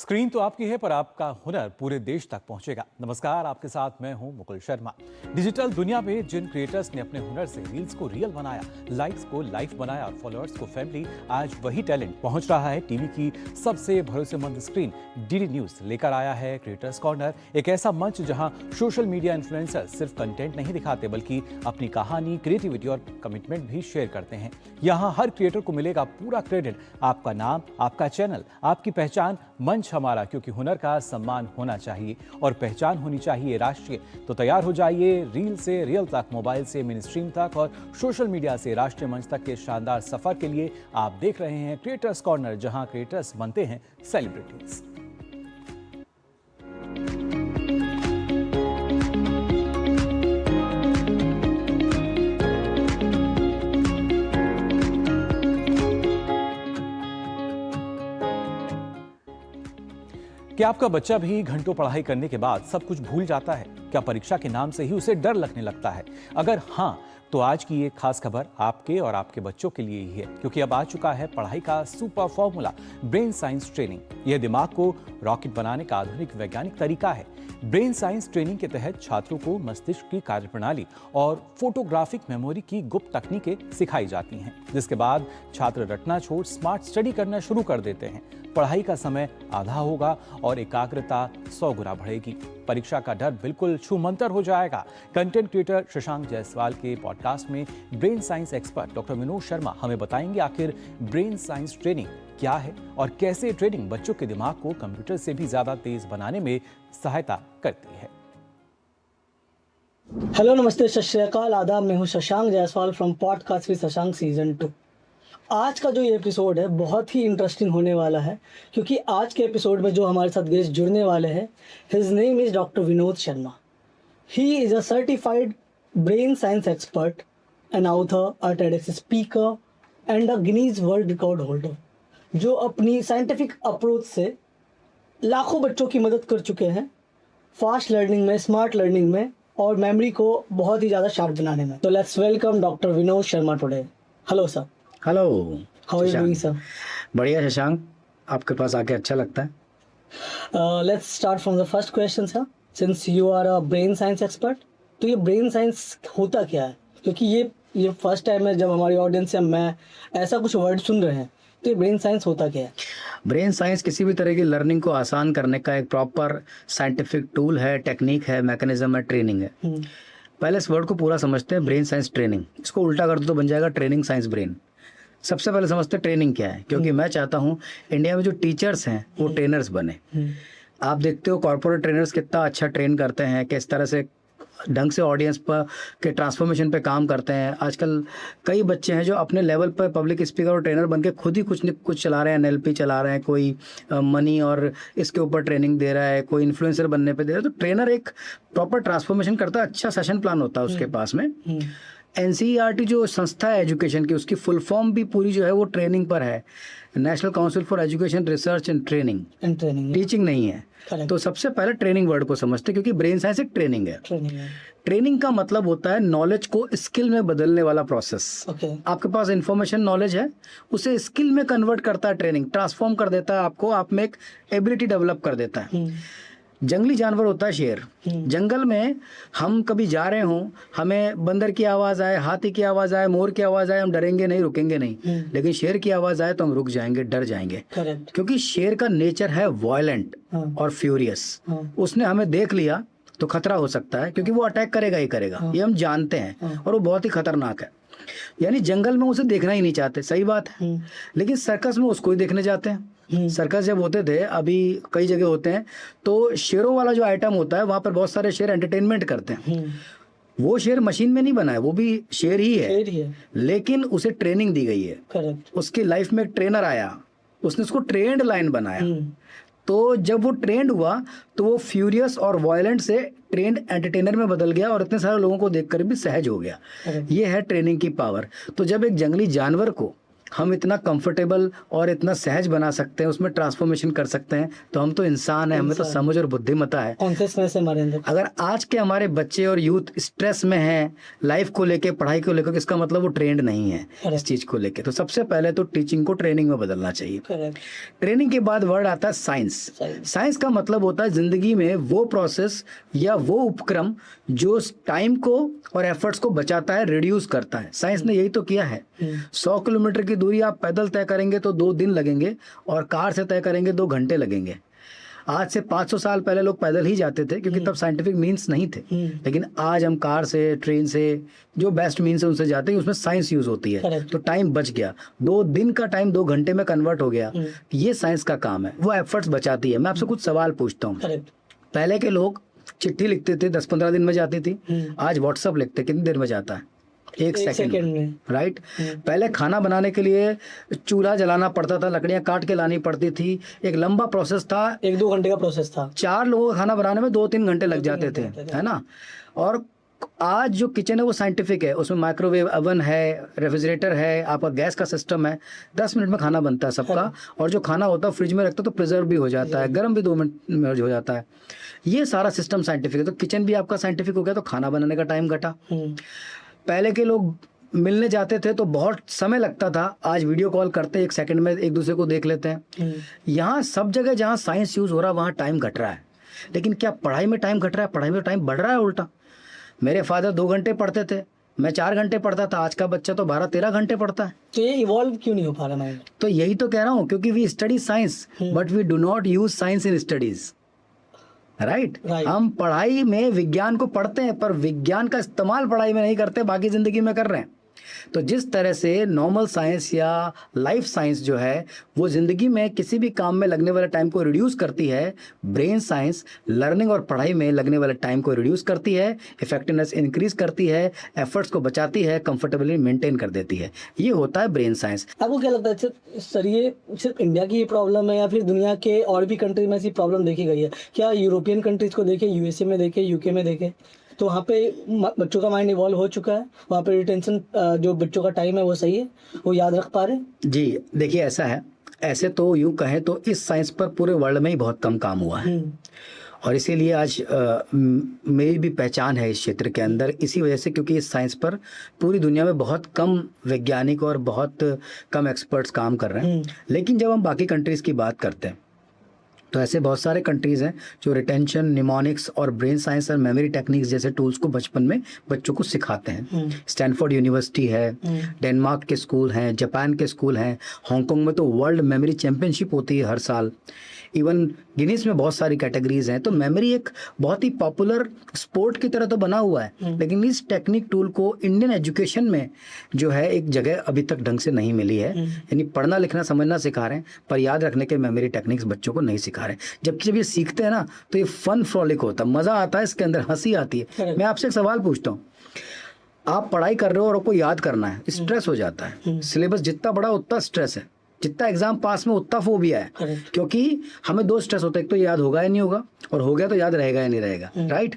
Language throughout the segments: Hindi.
स्क्रीन तो आपकी है पर आपका हुनर पूरे देश तक पहुंचेगा। नमस्कार, आपके साथ मैं हूं मुकुल शर्मा। डिजिटल दुनिया में जिन क्रिएटर्स ने अपने हुनर से रील्स को रियल बनाया, लाइक्स को लाइफ बनाया और फॉलोअर्स को फैमिली, आज वही टैलेंट पहुंच रहा है टीवी की सबसे भरोसेमंद स्क्रीन। डीडी न्यूज लेकर आया है क्रिएटर्स कॉर्नर, एक ऐसा मंच जहां सोशल मीडिया इन्फ्लुएंसर सिर्फ कंटेंट नहीं दिखाते बल्कि अपनी कहानी, क्रिएटिविटी और कमिटमेंट भी शेयर करते हैं। यहाँ हर क्रिएटर को मिलेगा पूरा क्रेडिट, आपका नाम, आपका चैनल, आपकी पहचान, मंच हमारा, क्योंकि हुनर का सम्मान होना चाहिए और पहचान होनी चाहिए राष्ट्रीय। तो तैयार हो जाइए रील से रियल तक, मोबाइल से मेन स्ट्रीम तक और सोशल मीडिया से राष्ट्रीय मंच तक के शानदार सफर के लिए। आप देख रहे हैं क्रिएटर्स कॉर्नर, जहां क्रिएटर्स बनते हैं सेलिब्रिटीज। क्या आपका बच्चा भी घंटों पढ़ाई करने के बाद सब कुछ भूल जाता है? क्या परीक्षा के नाम से ही उसे डर लगने लगता है? अगर हाँ, तो आज की ये खास खबर आपके और आपके बच्चों के लिए ही है, क्योंकि अब आ चुका है पढ़ाई का super formula, brain science training. यह दिमाग को रॉकेट बनाने का आधुनिक वैज्ञानिक तरीका है। ब्रेन साइंस ट्रेनिंग के तहत छात्रों को मस्तिष्क की कार्यप्रणाली और फोटोग्राफिक मेमोरी की गुप्त तकनीकें सिखाई जाती हैं, जिसके बाद छात्र रटना छोड़ स्मार्ट स्टडी करना शुरू कर देते हैं। पढ़ाई का समय आधा होगा और एकाग्रता 100 गुना बढ़ेगी। परीक्षा का डर बिल्कुल छूमंतर हो जाएगा। कंटेंट क्रिएटर शशांक जायसवाल के पॉडकास्ट में brain science expert doctor Vinod Sharma हमें बताएंगे आखिर ब्रेन साइंस ट्रेनिंग क्या है और कैसे ट्रेनिंग बच्चों के दिमाग को कंप्यूटर से भी ज्यादा तेज बनाने में सहायता करती है। हेलो, नमस्ते, सत श्री अकाल, आदाब। मैं हूं Shashank Jaiswal from podcast with Shashank season 2। आज का जो ये एपिसोड है बहुत ही इंटरेस्टिंग होने वाला है, क्योंकि आज के एपिसोड में जो हमारे साथ गेस्ट जुड़ने वाले हैं, his name is doctor Vinod Sharma. He is a certified brain science expert, an author, a TEDx speaker and a Guinness world record holder, जो अपनी साइंटिफिक अप्रोच से लाखों बच्चों की मदद कर चुके हैं फास्ट लर्निंग में, स्मार्ट लर्निंग में और मेमोरी को बहुत ही ज़्यादा शार्प बनाने में। तो let's welcome doctor Vinod Sharma today. Hello sir. Hello, how are you doing sir? बढ़िया शशांक, आपके पास आके अच्छा लगता है। Let's start from the first question sir. Since you are a brain science expert, तो ये ब्रेन साइंस होता क्या है? क्योंकि ये फर्स्ट टाइम है जब हमारी ऑडियंस से मैं ऐसा कुछ वर्ड सुन रहे हैं, तो ये ब्रेन साइंस होता क्या है? ब्रेन साइंस किसी भी तरह की लर्निंग को आसान करने का एक प्रॉपर साइंटिफिक टूल है, टेक्निक है, मैकेनिज्म है, ट्रेनिंग है। पहले इस वर्ड को पूरा समझते हैं, ब्रेन साइंस ट्रेनिंग। इसको उल्टा कर दो तो बन जाएगा ट्रेनिंग साइंस ब्रेन। सबसे पहले समझते हैं ट्रेनिंग क्या है, क्योंकि मैं चाहता हूँ इंडिया में जो टीचर्स हैं वो ट्रेनर्स बने। आप देखते हो कॉर्पोरेट ट्रेनर्स कितना अच्छा ट्रेन करते हैं, किस तरह से ढंग से ऑडियंस पर के ट्रांसफॉर्मेशन पे काम करते हैं। आजकल कई बच्चे हैं जो अपने लेवल पर पब्लिक स्पीकर और ट्रेनर बनके खुद ही कुछ न कुछ चला रहे हैं, NLP चला रहे हैं, कोई मनी और इसके ऊपर ट्रेनिंग दे रहा है, कोई इन्फ्लुएंसर बनने पे दे रहा है। तो ट्रेनर एक प्रॉपर ट्रांसफॉर्मेशन करता है, अच्छा सेशन प्लान होता है उसके पास में। NCERT जो संस्था है एजुकेशन की, उसकी फुल फॉर्म भी पूरी जो है वो ट्रेनिंग पर है, national council for education research and training. Teaching नहीं है। तो सबसे पहले ट्रेनिंग वर्ड को समझते हैं, क्योंकि ब्रेन साइंस एक ट्रेनिंग है। ट्रेनिंग का मतलब होता है नॉलेज को स्किल में बदलने वाला प्रोसेस। आपके पास इंफॉर्मेशन नॉलेज है, उसे स्किल में कन्वर्ट करता है ट्रेनिंग, ट्रांसफॉर्म कर देता है आपको, आप में एक एबिलिटी डेवलप कर देता है। जंगली जानवर होता है शेर। जंगल में हम कभी जा रहे हों, हमें बंदर की आवाज़ आए, हाथी की आवाज़ आए, मोर की आवाज़ आए, हम डरेंगे नहीं, रुकेंगे नहीं। लेकिन शेर की आवाज़ आए तो हम रुक जाएंगे, डर जाएंगे। क्योंकि शेर का नेचर है वायलेंट और फ्यूरियस। उसने हमें देख लिया तो खतरा हो सकता है, क्योंकि वो अटैक करेगा ही करेगा, ये हम जानते हैं, और वो बहुत ही खतरनाक है। यानी जंगल में उसे देखना ही नहीं चाहते, सही बात है। लेकिन सर्कस में उसको ही देखने जाते हैं। सर्कस जब होते थे, अभी कई जगह होते हैं, तो शेरों वाला जो आइटम होता है वहां पर बहुत सारे शेर एंटरटेनमेंट करते हैं। वो शेर मशीन में नहीं बना है, वो भी शेर ही है, लेकिन उसे ट्रेनिंग दी गई है। उसकी लाइफ में एक ट्रेनर आया, उसने उसको ट्रेंड लाइन बनाया। तो जब वो ट्रेंड हुआ तो वो फ्यूरियस और वायलेंट से ट्रेंड एंटरटेनर में बदल गया और इतने सारे लोगों को देखकर भी सहज हो गया। ये है ट्रेनिंग की पावर। तो जब एक जंगली जानवर को हम इतना कंफर्टेबल और इतना सहज बना सकते हैं, उसमें ट्रांसफॉर्मेशन कर सकते हैं, तो हम तो इंसान हैं, हमें तो समझ और बुद्धिमत्ता है। कॉन्शियसनेस है हमारे अंदर। अगर आज के हमारे बच्चे और यूथ स्ट्रेस में हैं लाइफ को लेके, पढ़ाई को लेकर, इसका मतलब वो ट्रेंड नहीं है इस चीज को लेके। तो सबसे पहले तो टीचिंग को ट्रेनिंग में बदलना चाहिए। करेक्ट। ट्रेनिंग के बाद वर्ड आता है साइंस। साइंस का मतलब होता है जिंदगी में वो प्रोसेस या वो उपक्रम जो टाइम को और एफर्ट्स को बचाता है, रिड्यूस करता है। साइंस ने यही तो किया है। 100 किलोमीटर की दूरी आप पैदल तय करेंगे तो 2 दिन लगेंगे, और कार से तय करेंगे 2 घंटे लगेंगे। आज से 500 साल पहले लोग पैदल ही जाते थे, क्योंकि तब साइंटिफिक मीन्स नहीं थे। लेकिन आज हम कार से, ट्रेन से, जो बेस्ट मीन्स है उनसे जाते हैं, उसमें साइंस यूज होती है। तो टाइम बच गया, 2 दिन का टाइम 2 घंटे में कन्वर्ट हो गया। ये साइंस का काम है, वो एफर्ट्स बचाती है। मैं आपसे कुछ सवाल पूछता हूँ। पहले के लोग चिट्ठी लिखते थे, 10-15 दिन में जाती थी। आज व्हाट्सअप लिखते, कितनी देर में जाता है? 1 सेकंड में, राइट। पहले खाना बनाने के लिए चूल्हा जलाना पड़ता था, लकड़ियां काट के लानी पड़ती थी, एक लंबा प्रोसेस था, 1-2 घंटे का प्रोसेस था। 4 लोगों का खाना बनाने में 2-3 घंटे लग जाते थे, है ना। और आज जो किचन है वो साइंटिफिक है, उसमें माइक्रोवेव ओवन है, रेफ्रिजरेटर है, आपका गैस का सिस्टम है, 10 मिनट में खाना बनता है सबका। और जो खाना होता है फ्रिज में रखते तो प्रिजर्व भी हो जाता है, गर्म भी 2 मिनट में हो जाता है। ये सारा सिस्टम साइंटिफिक है। तो किचन भी आपका साइंटिफिक हो गया, तो खाना बनाने का टाइम घटा। पहले के लोग मिलने जाते थे तो बहुत समय लगता था, आज वीडियो कॉल करते 1 सेकंड में एक दूसरे को देख लेते हैं। यहाँ सब जगह जहाँ साइंस यूज हो रहा है वहाँ टाइम घट रहा है। लेकिन क्या पढ़ाई में टाइम घट रहा है? पढ़ाई में टाइम बढ़ रहा है उल्टा। मेरे फादर 2 घंटे पढ़ते थे, मैं 4 घंटे पढ़ता था। आज का बच्चा तो 12-13 घंटे पढ़ता है। तो ये इवॉल्व क्यों नहीं हो पा रहा माइंड? तो यही तो कह रहा हूँ, क्योंकि we study science but we do not use science in studies, right. हम पढ़ाई में विज्ञान को पढ़ते हैं, पर विज्ञान का इस्तेमाल पढ़ाई में नहीं करते, बाकी जिंदगी में कर रहे हैं। तो जिस तरह से नॉर्मल साइंस या लाइफ साइंस जो है वो जिंदगी में किसी भी काम में लगने वाले टाइम को रिड्यूस करती है, ब्रेन साइंस लर्निंग और पढ़ाई में लगने वाले टाइम को रिड्यूस करती है, इफेक्टिवनेस इंक्रीज करती है, एफर्ट्स को बचाती है, कंफर्टेबली मेंटेन कर देती है। ये होता है ब्रेन साइंस। आपको क्या लगता है सर, ये सिर्फ इंडिया की प्रॉब्लम है या फिर दुनिया के और भी कंट्री में ऐसी प्रॉब्लम देखी गई है? क्या यूरोपियन कंट्रीज को देखें, यूएसए में देखें, यूके में देखें, तो वहाँ पे बच्चों का माइंड इवॉल्व हो चुका है, वहाँ पे रिटेंशन जो बच्चों का टाइम है वो सही है, वो याद रख पा रहे हैं? जी देखिए, ऐसा है, ऐसे तो यूँ कहें तो इस साइंस पर पूरे वर्ल्ड में ही बहुत कम काम हुआ है, और इसीलिए आज मेरी भी पहचान है इस क्षेत्र के अंदर, इसी वजह से, क्योंकि इस साइंस पर पूरी दुनिया में बहुत कम वैज्ञानिक और बहुत कम एक्सपर्ट्स काम कर रहे हैं। लेकिन जब हम बाकी कंट्रीज़ की बात करते हैं तो ऐसे बहुत सारे कंट्रीज़ हैं जो रिटेंशन, निमोनिक्स और ब्रेन साइंस और मेमोरी टेक्निक्स जैसे टूल्स को बचपन में बच्चों को सिखाते हैं। स्टैनफोर्ड यूनिवर्सिटी है, डेनमार्क के स्कूल हैं, जापान के स्कूल हैं, हांगकांग में तो वर्ल्ड मेमोरी चैंपियनशिप होती है हर साल, इवन गिनीज में बहुत सारी कैटेगरीज हैं। तो मेमोरी एक बहुत ही पॉपुलर स्पोर्ट की तरह तो बना हुआ है, लेकिन इस टेक्निक टूल को इंडियन एजुकेशन में जो है एक जगह अभी तक ढंग से नहीं मिली है। यानी पढ़ना लिखना समझना सिखा रहे हैं, पर याद रखने के मेमोरी टेक्निक्स बच्चों को नहीं सिखा रहे। जबकि जब ये सीखते हैं ना तो ये फन फ्रॉलिक होता है, मज़ा आता है, इसके अंदर हंसी आती है। मैं आपसे एक सवाल पूछता हूँ, आप पढ़ाई कर रहे हो और आपको याद करना है, स्ट्रेस हो जाता है। सिलेबस जितना बड़ा उतना स्ट्रेस है, जितना एग्जाम पास में उतना फोबिया है, क्योंकि हमें 2 स्ट्रेस होता है, एक तो याद होगा या नहीं होगा, और हो गया तो याद रहेगा या नहीं रहेगा, राइट।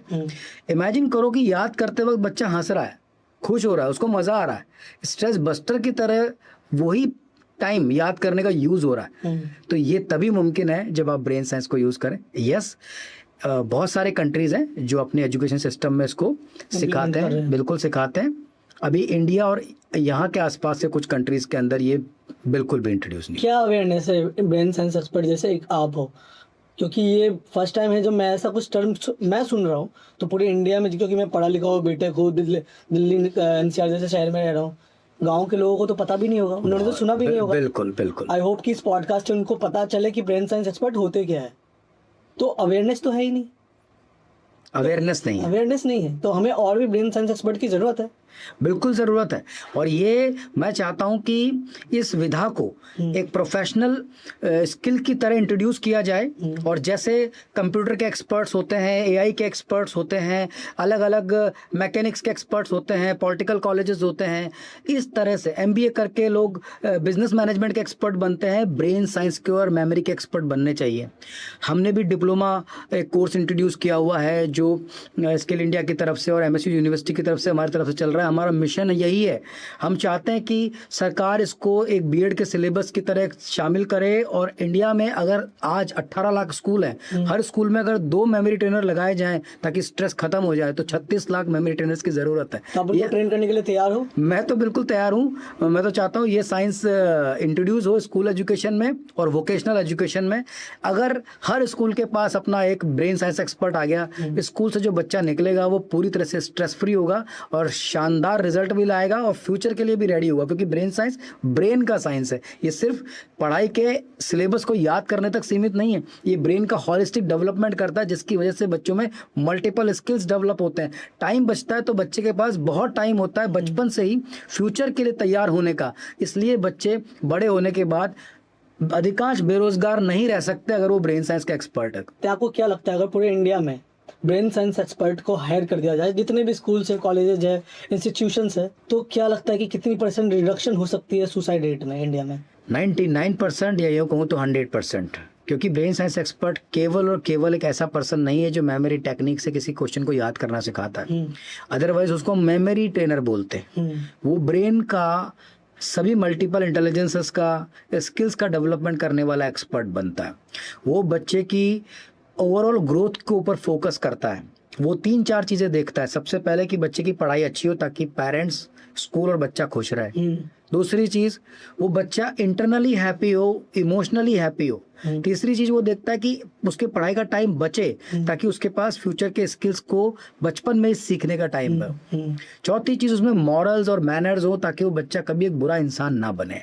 इमेजिन करो कि याद करते वक्त बच्चा हंस रहा है, खुश हो रहा है, उसको मजा आ रहा है, स्ट्रेस बस्टर की तरह वही टाइम याद करने का यूज हो रहा है। तो ये तभी मुमकिन है जब आप ब्रेन साइंस को यूज करें। यस, बहुत सारे कंट्रीज हैं जो अपने एजुकेशन सिस्टम में इसको सिखाते हैं, बिल्कुल सिखाते हैं। अभी इंडिया और यहाँ के आसपास से कुछ कंट्रीज के अंदर ये बिल्कुल भी इंट्रोड्यूस नहीं। क्या अवेयरनेस है ब्रेन साइंस एक्सपर्ट जैसे एक आप हो, क्योंकि ये फर्स्ट टाइम है जब मैं ऐसा कुछ टर्म मैं सुन रहा हूँ, तो पूरे इंडिया में, क्योंकि मैं पढ़ा लिखा हूँ, बीटेक हूँ, दिल्ली एनसीआर जैसे शहर में रह रहा हूँ, गांव के लोगों को तो पता भी नहीं होगा, उन्होंने तो सुना भी नहीं होगा। बिल्कुल बिल्कुल। आई होप कि इस पॉडकास्ट से उनको पता चले कि ब्रेन साइंस एक्सपर्ट होते क्या है। तो अवेयरनेस तो है ही नहीं, अवेयरनेस नहीं है, तो हमें और भी ब्रेन साइंस एक्सपर्ट की ज़रूरत है। बिल्कुल ज़रूरत है। और ये मैं चाहता हूँ कि इस विधा को एक प्रोफेशनल स्किल की तरह इंट्रोड्यूस किया जाए, और जैसे कंप्यूटर के एक्सपर्ट्स होते हैं, एआई के एक्सपर्ट्स होते हैं, अलग अलग मैकेनिक्स के एक्सपर्ट्स होते हैं, पॉलिटिकल कॉलेजेस होते हैं, इस तरह से एमबीए करके लोग बिजनेस मैनेजमेंट के एक्सपर्ट बनते हैं, ब्रेन साइंस के और मेमोरी के एक्सपर्ट बनने चाहिए। हमने भी डिप्लोमा एक कोर्स इंट्रोड्यूस किया हुआ है जो स्किल इंडिया की तरफ से और एमएसयू यूनिवर्सिटी की तरफ से हमारी तरफ से चल रहा रहा है, हमारा मिशन यही है। हम चाहते हैं कि सरकार इसको एक बीएड के सिलेबस की तरह शामिल करे, और इंडिया में अगर आज 18 लाख स्कूल हैं, हर स्कूल में अगर 2 मेमोरी ट्रेनर लगाए जाएं ताकि स्ट्रेस खत्म हो जाए, तो 36 लाख मेमोरी ट्रेनर्स की ज़रूरत है। आप उनको ट्रेन करने के लिए तैयार हो? मैं तो बिल्कुल तैयार हूँ। मैं तो चाहता हूँ ये साइंस इंट्रोड्यूस हो स्कूल एजुकेशन में और वोकेशनल एजुकेशन में। अगर हर स्कूल के पास अपना एक ब्रेन साइंस एक्सपर्ट आ गया, स्कूल से जो बच्चा निकलेगा वो पूरी तरह से स्ट्रेस फ्री होगा और शानदार रिजल्ट भी लाएगा और फ्यूचर के लिए भी रेडी होगा, क्योंकि ब्रेन साइंस ब्रेन का साइंस है। ये सिर्फ पढ़ाई के सिलेबस को याद करने तक सीमित नहीं है, ये ब्रेन का हॉलिस्टिक डेवलपमेंट करता है, जिसकी वजह से बच्चों में मल्टीपल स्किल्स डेवलप होते हैं। टाइम बचता है, तो बच्चे के पास बहुत टाइम होता है बचपन से ही फ्यूचर के लिए तैयार होने का। इसलिए बच्चे बड़े होने के बाद अधिकांश बेरोजगार नहीं रह सकते अगर वो ब्रेन साइंस का एक्सपर्ट है। तो आपको क्या लगता है अगर पूरे इंडिया में ब्रेन साइंस एक्सपर्ट को हायर कर दिया जाए, जितने भी स्कूल्स है, कॉलेजेज है, इंस्टीट्यूशंस है, तो क्या लगता है कि कितनी % रिडक्शन हो सकती है सुसाइड रेट में इंडिया में? 99% या यूँ कहूँ तो 100%, क्योंकि ब्रेन साइंस एक्सपर्ट केवल और केवल एक ऐसा पर्सन नहीं है जो मेमोरी टेक्निक से किसी क्वेश्चन को याद करना सिखाता है। अदरवाइज उसको मेमोरी ट्रेनर बोलते हैं। वो ब्रेन का सभी मल्टीपल इंटेलिजेंसेस का, स्किल्स का डेवलपमेंट करने वाला एक्सपर्ट बनता है। वो बच्चे की ओवरऑल ग्रोथ के ऊपर फोकस करता है। वो 3-4 चीज़ें देखता है। सबसे पहले कि बच्चे की पढ़ाई अच्छी हो ताकि पेरेंट्स, स्कूल और बच्चा खुश रहे। दूसरी चीज़, वो बच्चा इंटरनली हैप्पी हो, इमोशनली हैप्पी हो। तीसरी चीज़, वो देखता है कि उसके पढ़ाई का टाइम बचे ताकि उसके पास फ्यूचर के स्किल्स को बचपन में ही सीखने का टाइम हो। चौथी चीज़, उसमें मॉरल्स और मैनर्स हो ताकि वो बच्चा कभी एक बुरा इंसान ना बने।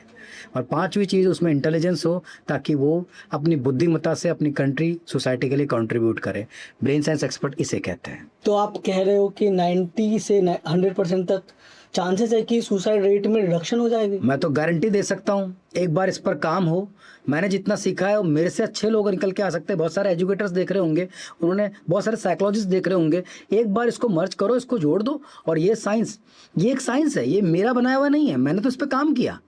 और पांचवी चीज़, उसमें इंटेलिजेंस हो ताकि वो अपनी बुद्धिमत्ता से अपनी कंट्री, सोसाइटी के लिए कंट्रीब्यूट करे। ब्रेन साइंस एक्सपर्ट इसे कहते हैं। तो आप कह रहे हो कि 90 से 100% तक चांसेस है कि सुसाइड रेट में रिडक्शन हो जाएगी? मैं तो गारंटी दे सकता हूँ, एक बार इस पर काम हो। मैंने जितना सीखा है, मेरे से अच्छे लोग निकल के आ सकते हैं। बहुत सारे एजुकेटर्स देख रहे होंगे, उन्होंने बहुत सारे साइकोलॉजिस्ट देख रहे होंगे। एक बार इसको मर्ज करो, इसको जोड़ दो, और ये साइंस, ये एक साइंस है, ये मेरा बनाया हुआ नहीं है। मैंने तो इस पर काम किया।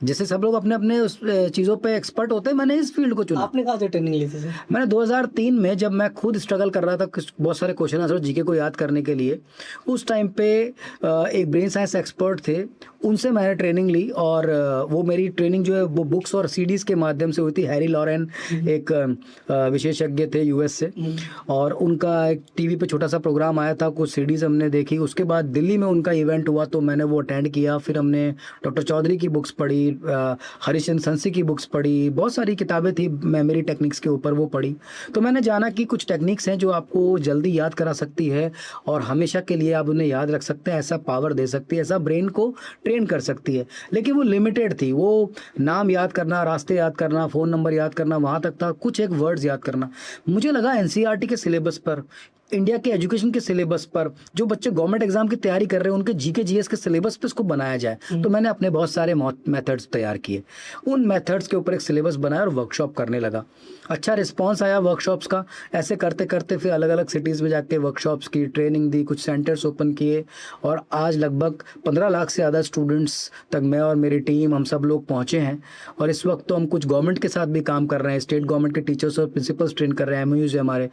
जैसे सब लोग अपने अपने उस चीज़ों पे एक्सपर्ट होते हैं, मैंने इस फील्ड को चुना। आपने कहाँ से ट्रेनिंग ली थी? मैंने 2003 में, जब मैं खुद स्ट्रगल कर रहा था बहुत सारे क्वेश्चन आंसर जीके को याद करने के लिए, उस टाइम पे एक ब्रेन साइंस एक्सपर्ट थे, उनसे मैंने ट्रेनिंग ली। और वो मेरी ट्रेनिंग जो है वो बुक्स और सीडीज़ के माध्यम से हुई थी। हैरी लॉरेन एक विशेषज्ञ थे यूएस से, और उनका एक टीवी पे छोटा सा प्रोग्राम आया था, कुछ सीडीज़ हमने देखी। उसके बाद दिल्ली में उनका इवेंट हुआ तो मैंने वो अटेंड किया। फिर हमने डॉक्टर चौधरी की बुक्स पढ़ी, हरीशचंद्र संसी की बुक्स पढ़ी, बहुत सारी किताबें थी मेमोरी टेक्निक्स के ऊपर, वो पढ़ी। तो मैंने जाना कि कुछ टेक्निक्स हैं जो आपको जल्दी याद करा सकती है और हमेशा के लिए आप उन्हें याद रख सकते हैं, ऐसा पावर दे सकती है, ऐसा ब्रेन को ट्रेन कर सकती है। लेकिन वो लिमिटेड थी। वो नाम याद करना, रास्ते याद करना, फ़ोन नंबर याद करना, वहाँ तक था। कुछ एक वर्ड्स याद करना। मुझे लगा एनसीईआरटी के सिलेबस पर, इंडिया के एजुकेशन के सिलेबस पर, जो बच्चे गवर्नमेंट एग्जाम की तैयारी कर रहे हैं उनके जीके जीएस के सिलेबस पे इसको बनाया जाए। तो मैंने अपने बहुत सारे मेथड्स तैयार किए, उन मेथड्स के ऊपर एक सिलेबस बनाया और वर्कशॉप करने लगा। अच्छा रिस्पांस आया वर्कशॉप्स का। ऐसे करते करते फिर अलग अलग सिटीज़ में जाके वर्कशॉप्स की ट्रेनिंग दी, कुछ सेंटर्स ओपन किए, और आज लगभग 15 लाख से ज़्यादा स्टूडेंट्स तक मैं और मेरी टीम, हम सब लोग पहुँचे हैं। और इस वक्त तो हम कुछ गवर्नमेंट के साथ भी काम कर रहे हैं, स्टेट गवर्नमेंट के टीचर्स और प्रिंसिपल्स ट्रेन कर रहे हैं। MOUs है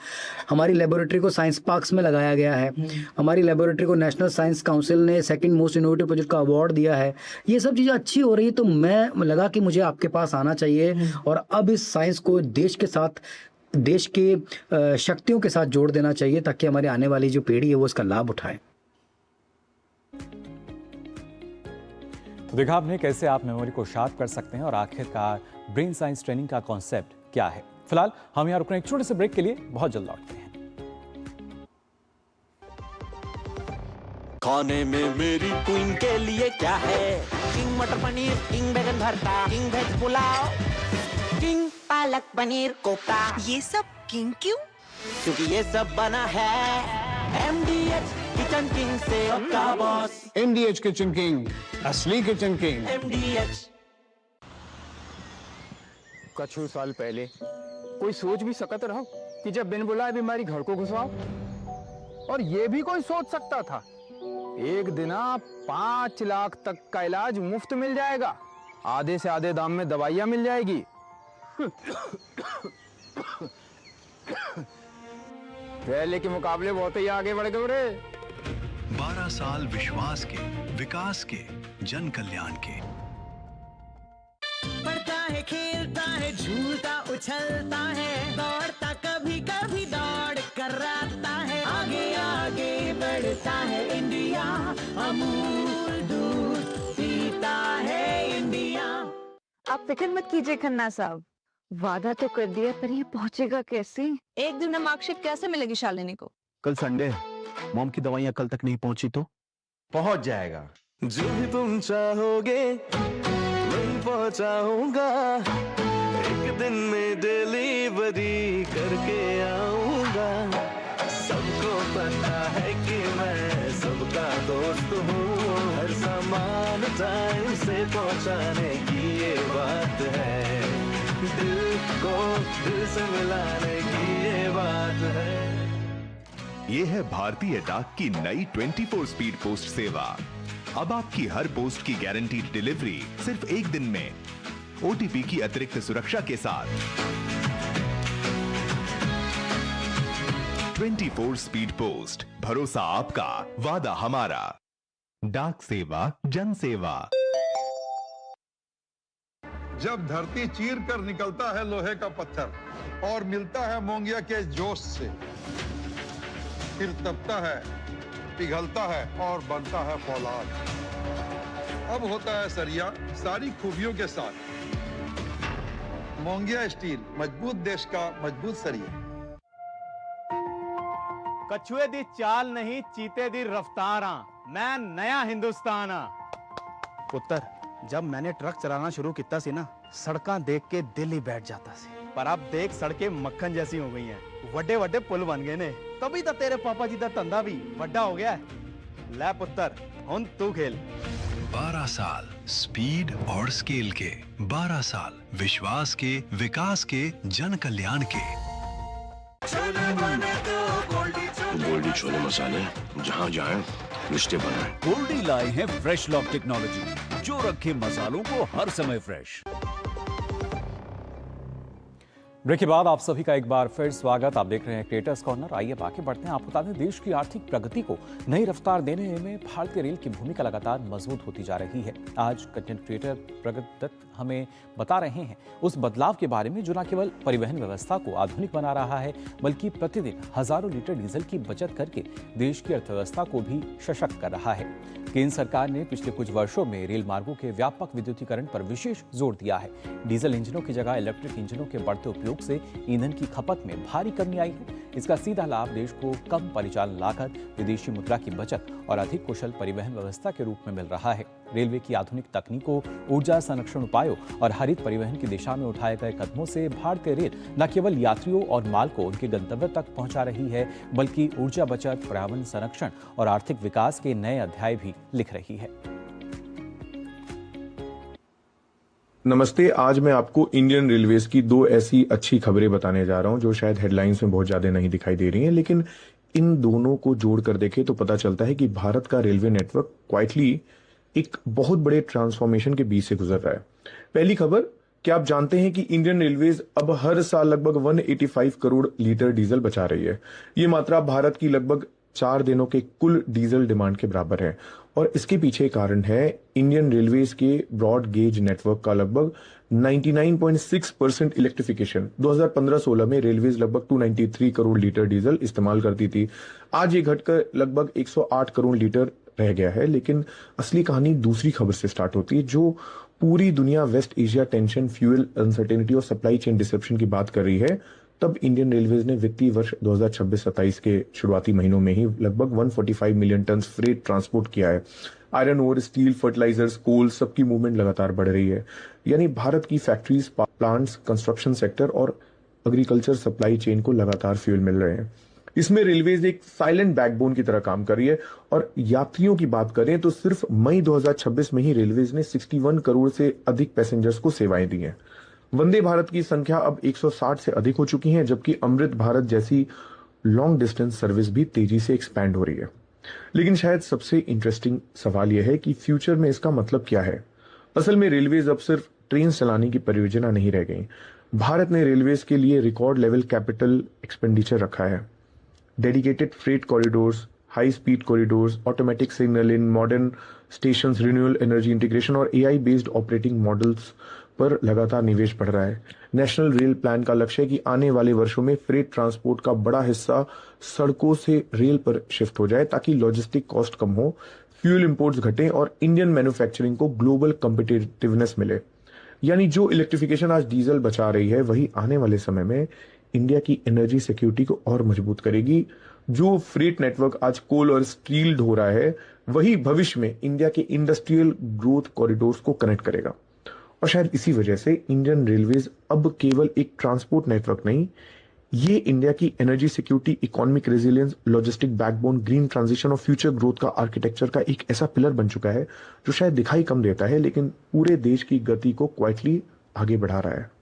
हमारी लेबोरेटरी को साइंस पार्क्स में लगाया गया है। हमारी लेबोरेटरी को नेशनल साइंस काउंसिल ने सेकंड मोस्ट इनोवेटिव प्रोजेक्ट का अवार्ड दिया है। ये सब चीज़ें अच्छी हो रही है, तो मैं लगा कि मुझे आपके पास आना चाहिए और अब इस साइंस को देश के साथ, देश के शक्तियों के साथ जोड़ देना चाहिए, ताकि हमारी आने वाली जो पीढ़ी है वो इसका लाभ उठाए। तो देखा आपने कैसे आप मेमोरी को शार्प कर सकते हैं और आखिरकार ब्रेन साइंस ट्रेनिंग का कॉन्सेप्ट क्या है। फिलहाल हम यहाँ रुक रहे हैं एक छोटे से ब्रेक के लिए, बहुत जल्द लौटते हैं। खाने में मेरी क्वीन के लिए क्या है? किंग मटर पनीर, किंग बैगन भरता, king veg pulao, king palak paneer kofta. ये सब किंग क्यों? क्योंकि ये सब बना है MDH किचन किंग से का बॉस। MDH किचन किंग, असली किचन किंग। MDH। कुछ साल पहले कोई सोच भी सकता रहो कि जब बिन बुलाए बीमारी घर को घुसाओ, और ये भी कोई सोच सकता था एक दिन 5 लाख तक का इलाज मुफ्त मिल जाएगा, आधे से आधे दाम में दवाइयां मिल जाएगी। पहले के मुकाबले बहुत ही आगे बढ़ गए रे। 12 साल विश्वास के, विकास के, जन कल्याण के। पढ़ता है, खेलता है, झूलता उछलता है, दौड़ता कभी कभी दौड़ कराता है, आगे आगे बढ़ता है इंडिया, अमूल दूध पीता है इंडिया। आप फिक्र मत कीजिए खन्ना साहब, वादा तो कर दिया पर ये पहुंचेगा कैसे? एक दिन में मार्कशीट कैसे मिलेगी शालिनी को? कल संडे, मॉम की दवाइयाँ कल तक नहीं पहुंची तो पहुंच जाएगा। जो भी तुम चाहोगे वही पहुंचाऊंगा, एक दिन में डिलीवरी करके आऊंगा। सबको पता है कि मैं सबका दोस्त हूँ, हर सामान टाइम से पहुंचाने की ये बात है, दिल को दिल से मिलाने की ये बात है। ये है भारतीय डाक की नई 24 स्पीड पोस्ट सेवा। अब आपकी हर पोस्ट की गारंटीड डिलीवरी सिर्फ एक दिन में, ओटीपी की अतिरिक्त सुरक्षा के साथ। 24 स्पीड पोस्ट, भरोसा आपका, वादा हमारा। डाक सेवा, जन सेवा। जब धरती चीर कर निकलता है लोहे का पत्थर और मिलता है मोंगिया के जोश से, फिर तपता है, पिघलता है और बनता है फौलाद। अब होता है सरिया सारी खूबियों के साथ। मोंगिया स्टील, मजबूत देश का मजबूत सरिया। कछुए दी चाल नहीं, चीते दी रफ्तारा, मैं नया हिंदुस्तान आ। पुत्र, जब मैंने ट्रक चलाना शुरू किया सी ना, सड़कां देख के दिल ही बैठ जाता सी। पर अब देख सड़कें मक्खन जैसी हो गई हैं, वड्डे वड्डे पुल बन गए ने, तभी तो तेरे पापा जी का धंधा भी वड्डा हो गया है। ले पुत्र, हुन तू खेल। 12 साल स्पीड और स्केल के, 12 साल विश्वास के, विकास के, जन कल्याण के। गोल्डी छोले मसाले, जहाँ जाएं रिश्ते बनाएं। गोल्डी लाए हैं फ्रेश लॉक टेक्नोलॉजी, जो रखे मसालों को हर समय फ्रेश। ब्रेक के बाद आप सभी का एक बार फिर स्वागत। आप देख रहे हैं क्रिएटर्स कॉर्नर। आइए आगे बढ़ते हैं। आपको बता दें, देश की आर्थिक प्रगति को नई रफ्तार देने में भारतीय रेल की भूमिका लगातार मजबूत होती जा रही है। आज कंटेंट क्रिएटर प्रगत दत्त हमें बता रहे हैं उस बदलाव के बारे में जो न केवल परिवहन व्यवस्था को आधुनिक बना रहा है, बल्कि प्रतिदिन हजारों लीटर डीजल की बचत करके देश की अर्थव्यवस्था को भी सशक्त कर रहा है। केंद्र सरकार ने पिछले कुछ वर्षों में रेल मार्गों के व्यापक विद्युतीकरण पर विशेष जोर दिया है। डीजल इंजनों की जगह इलेक्ट्रिक इंजनों के बढ़ते उपयोग से ईंधन की खपत में भारी कमी आई है। इसका सीधा लाभ देश को कम परिचालन लागत, विदेशी मुद्रा की बचत और अधिक कुशल परिवहन व्यवस्था के रूप में मिल रहा है। रेलवे की आधुनिक तकनीकों, ऊर्जा संरक्षण उपायों और हरित परिवहन की दिशा में उठाए गए कदमों से भारतीय रेल न केवल यात्रियों और माल को उनके गंतव्य तक पहुंचा रही है, बल्कि ऊर्जा बचत, पर्यावरण संरक्षण और आर्थिक विकास के नए अध्याय भी लिख रही है। नमस्ते। आज मैं आपको इंडियन रेलवेज की दो ऐसी अच्छी खबरें बताने जा रहा हूं जो शायद हेडलाइंस में बहुत ज्यादा नहीं दिखाई दे रही हैं, लेकिन इन दोनों को जोड़कर देखें तो पता चलता है कि भारत का रेलवे नेटवर्क क्वाइटली एक बहुत बड़े ट्रांसफॉर्मेशन के बीच से गुजर रहा है। पहली खबर, क्या आप जानते हैं कि इंडियन रेलवेज अब हर साल लगभग 185 करोड़ लीटर डीजल बचा रही है। ये मात्रा भारत की लगभग 4 दिनों के कुल डीजल डिमांड के बराबर है। और इसके पीछे कारण है इंडियन रेलवेज के ब्रॉड गेज नेटवर्क का लगभग 99.6% इलेक्ट्रिफिकेशन। 2015-16 में रेलवेज लगभग 293 करोड़ लीटर डीजल इस्तेमाल करती थी। आज ये घटकर लगभग 108 करोड़ लीटर रह गया है। लेकिन असली कहानी दूसरी खबर से स्टार्ट होती है, जो पूरी दुनिया West Asia tension, fuel uncertainty और सप्लाई चेन डिसरप्शन की बात कर रही है। तब इंडियन रेलवेज ने वित्तीय वर्ष 2026-27 के शुरुआती महीनों में ही लगभग 145 मिलियन टन फ्रेट ट्रांसपोर्ट किया है। आयरन ओर, स्टील, फर्टिलाइजर्स, कोल, सबकी मूवमेंट लगातार बढ़ रही है। यानी भारत की फैक्ट्रीज, प्लांट्स, कंस्ट्रक्शन सेक्टर और एग्रीकल्चर सप्लाई चेन को लगातार फ्यूल मिल रहे हैं। इसमें रेलवेज एक साइलेंट बैकबोन की तरह काम कर रही है। और यात्रियों की बात करें तो सिर्फ मई 2026 में ही रेलवेज ने 61 करोड़ से अधिक पैसेंजर्स को सेवाएं दी हैं। वंदे भारत की संख्या अब 160 से अधिक हो चुकी है, जबकि अमृत भारत जैसी लॉन्ग डिस्टेंस सर्विस भी तेजी से एक्सपैंड हो रही है। लेकिन शायद सबसे इंटरेस्टिंग सवाल यह है कि फ्यूचर में इसका मतलब क्या है। असल में रेलवेज अब सिर्फ ट्रेन चलाने की परियोजना नहीं रह गई। भारत ने रेलवेज के लिए रिकॉर्ड लेवल कैपिटल एक्सपेंडिचर रखा है। Dedicated freight corridors, high speed corridors, automatic signalling, modern stations, renewable energy integration और एआई बेस्ड ऑपरेटिंग मॉडल्स पर लगातार निवेश बढ़ रहा है। नेशनल रेल प्लान का लक्ष्य है कि आने वाले वर्षों में फ्रेट ट्रांसपोर्ट का बड़ा हिस्सा सड़कों से रेल पर शिफ्ट हो जाए ताकि लॉजिस्टिक कॉस्ट कम हो, फ्यूल इंपोर्ट्स घटें और इंडियन मैन्युफैक्चरिंग को ग्लोबल कॉम्पिटिटिवनेस मिले। यानी जो इलेक्ट्रिफिकेशन आज डीजल बचा रही है वही आने वाले समय में इंडिया की एनर्जी सिक्योरिटी को और मजबूत करेगी। जो फ्रेट नेटवर्क आज कोल और स्टील ढो रहा है वही भविष्य में इंडिया के इंडस्ट्रियल ग्रोथ कॉरिडोर्स को कनेक्ट करेगा। और शायद इसी वजह से इंडियन रेलवेज अब केवल एक ट्रांसपोर्ट नेटवर्क नहीं, ये इंडिया की energy security, economic resilience, logistic backbone, green transition और फ्यूचर ग्रोथ का आर्किटेक्चर का एक ऐसा पिलर बन चुका है जो शायद दिखाई कम देता है लेकिन पूरे देश की गति को क्वाइटली आगे बढ़ा रहा है।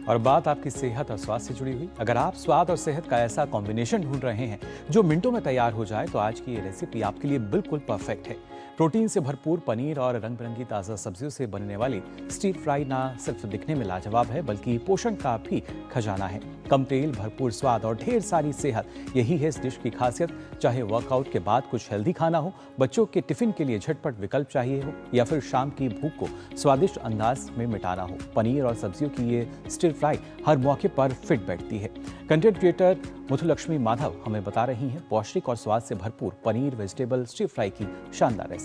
और बात आपकी सेहत और स्वास्थ्य से जुड़ी हुई। अगर आप स्वाद और सेहत का ऐसा कॉम्बिनेशन ढूंढ रहे हैं जो मिनटों में तैयार हो जाए तो आज की ये रेसिपी आपके लिए बिल्कुल परफेक्ट है। प्रोटीन से भरपूर पनीर और रंग बिरंगी ताज़ा सब्जियों से बनने वाली स्टीर फ्राई ना सिर्फ दिखने में लाजवाब है बल्कि पोषण का भी खजाना है। कम तेल, भरपूर स्वाद और ढेर सारी सेहत, यही है इस डिश की खासियत। चाहे वर्कआउट के बाद कुछ हेल्दी खाना हो, बच्चों के टिफिन के लिए झटपट विकल्प चाहिए हो या फिर शाम की भूख को स्वादिष्ट अंदाज में मिटाना हो, पनीर और सब्जियों की ये स्टीर फ्राई हर मौके पर फिट बैठती है। कंटेंट क्रिएटर मुथुलक्ष्मी माधव हमें बता रही हैं पौष्टिक और स्वाद से भरपूर पनीर वेजिटेबल स्टीर फ्राई की शानदार रेसिपी।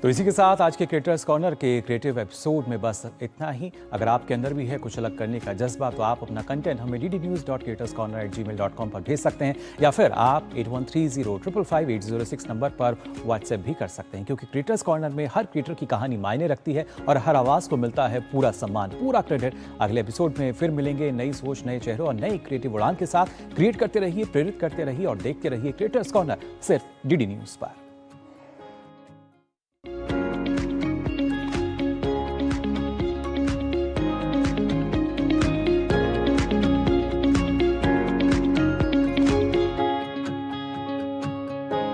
तो इसी के साथ आज के क्रिएटर्स कॉर्नर के क्रिएटिव एपिसोड में बस इतना ही। अगर आपके अंदर भी है कुछ अलग करने का जज्बा तो आप अपना कंटेंट हमें ddnews.creatorscorner@gmail.com पर भेज सकते हैं या फिर आप 8130555806 नंबर पर व्हाट्सएप भी कर सकते हैं, क्योंकि क्रिएटर्स कॉर्नर में हर क्रिएटर की कहानी मायने रखती है और हर आवाज़ को मिलता है पूरा सम्मान, पूरा क्रेडिट। अगले एपिसोड में फिर मिलेंगे नई सोच, नए चेहरों और नई क्रिएटिव उड़ान के साथ। क्रिएट करते रहिए, प्रेरित करते रहिए और देखते रहिए क्रिएटर्स कॉर्नर सिर्फ DD न्यूज़ पर।